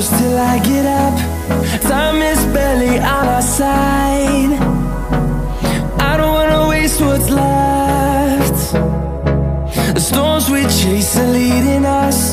close till I get up. Time is barely on our side. I don't wanna waste what's left. The storms we chase are leading us.